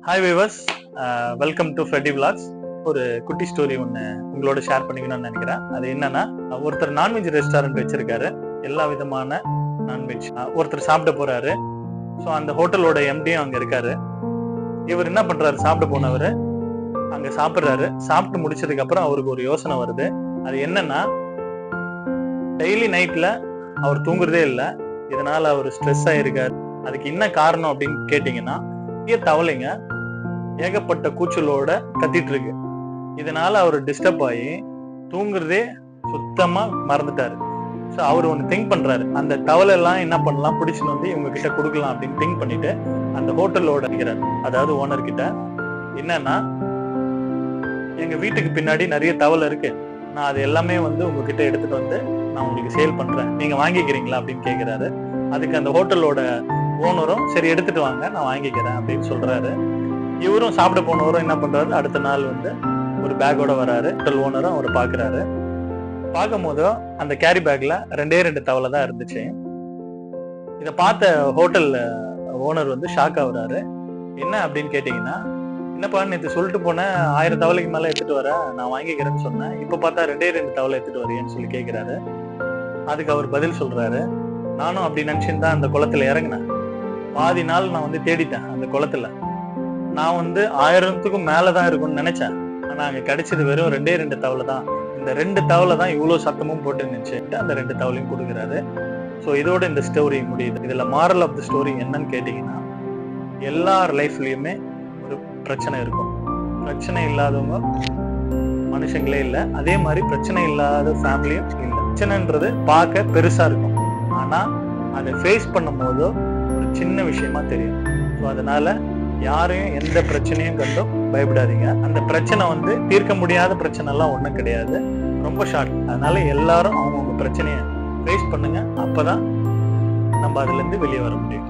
Hi viewers, welcome to Freddy vlogs. ஒரு குட்டி story ஒன்று உங்களோட ஷேர் பண்ணிக்கணும்னு நினைக்கிறேன். அது என்னன்னா, ஒருத்தர் நான்வெஜ் ரெஸ்டாரண்ட் வச்சிருக்காரு. எல்லா விதமான நான்வெஜ் ஒருத்தர் சாப்பிட போறாரு. ஸோ அந்த ஹோட்டலோட எம்டியும் அங்கே இருக்காரு. இவர் என்ன பண்றாரு, சாப்பிட போனவர் அங்கே சாப்பிட்றாரு. சாப்பிட்டு முடிச்சதுக்கு அப்புறம் அவருக்கு ஒரு யோசனை வருது. அது என்னன்னா, டெய்லி நைட்ல அவர் தூங்குறதே இல்லை. இதனால அவர் ஸ்ட்ரெஸ் ஆயிருக்காரு. அதுக்கு என்ன காரணம் அப்படின்னு கேட்டீங்கன்னா, தவளைங்க ஏகப்பட்ட கூச்சலோட கத்திட்டு இருக்கு. இதனால அவர் டிஸ்டர்ப் ஆகி தூங்குறதே சுத்தமா மறந்துட்டாரு. ஸோ அவர் ஒன்று திங்க் பண்றாரு, அந்த தவளை எல்லாம் என்ன பண்ணலாம், பிடிச்சுன்னு வந்து இவங்க கிட்ட கொடுக்கலாம் அப்படின்னு திங்க் பண்ணிட்டு அந்த ஹோட்டலோட இருக்கிறார், அதாவது ஓனர் கிட்ட. என்னன்னா, எங்க வீட்டுக்கு பின்னாடி நிறைய தவளை இருக்கு, நான் அது எல்லாமே வந்து உங்ககிட்ட எடுத்துட்டு வந்து நான் உங்களுக்கு சேல் பண்றேன், நீங்க வாங்கிக்கிறீங்களா அப்படின்னு கேட்கிறாரு. அதுக்கு அந்த ஹோட்டலோட ஓனரும் சரி எடுத்துட்டு வாங்க, நான் வாங்கிக்கிறேன் அப்படின்னு சொல்றாரு. இவரும் சாப்பிட போனவரும் என்ன பண்றாரு, அடுத்த நாள் வந்து ஒரு பேக்கோட வராரு. ஹோட்டல் ஓனரும் அவரை பாக்குறாரு. பார்க்கும் போதும் அந்த கேரி பேக்ல ரெண்டு தவளை தான் இருந்துச்சு. இதை பார்த்த ஹோட்டல் ஓனர் வந்து ஷாக் ஆகுறாரு. என்ன அப்படின்னு கேட்டீங்கன்னா, என்னப்பா நேற்று சொல்லிட்டு போனேன் 1000 தவளைக்கு மேல எடுத்துட்டு வர, நான் வாங்கிக்கிறேன்னு சொன்னேன், இப்ப பார்த்தா ரெண்டு தவளை எடுத்துட்டு வரையன்னு சொல்லி கேட்கிறாரு. அதுக்கு அவர் பதில் சொல்றாரு, நானும் அப்படி நினைச்சுன்னு தான் அந்த குளத்துல இறங்கினேன். பாதி நாள் நான் வந்து தேடிட்டேன் அந்த குளத்துல. நான் வந்து 1000த்துக்கும் மேலதான் இருக்கும்னு நினைச்சேன். ஆனா அங்க கிடைச்சது வெறும் ரெண்டு தவளை தான். இந்த 2 தவளை தான் இவ்வளவு சத்தமும் போட்டு நினைச்சுட்டு அந்த 2 தவளையும் கொடுக்குறாரு. ஸோ இதோட இந்த ஸ்டோரி முடியுது. இதுல மாரல் ஆஃப் த ஸ்டோரி என்னன்னு கேட்டீங்கன்னா, எல்லார் லைஃப்லயுமே ஒரு பிரச்சனை இருக்கும். பிரச்சனை இல்லாதவங்க மனுஷங்களே இல்லை. அதே மாதிரி பிரச்சனை இல்லாத ஃபேமிலியும் இல்லை. பிரச்சனைன்றது பார்க்க பெருசா இருக்கும், ஆனா அதை ஃபேஸ் பண்ணும் போது ஒரு சின்ன விஷயமா தெரியும். ஸோ அதனால யாரையும் எந்த பிரச்சனையும் கண்டும் பயப்படாதீங்க. அந்த பிரச்சனை வந்து தீர்க்க முடியாத பிரச்சனை எல்லாம் ஒன்றும் கிடையாது, ரொம்ப ஷார்ட். அதனால எல்லாரும் அவங்கவுங்க பிரச்சனையை ஃபேஸ் பண்ணுங்க, அப்பதான் நம்ம அதுல இருந்து வெளியே வர முடியும்.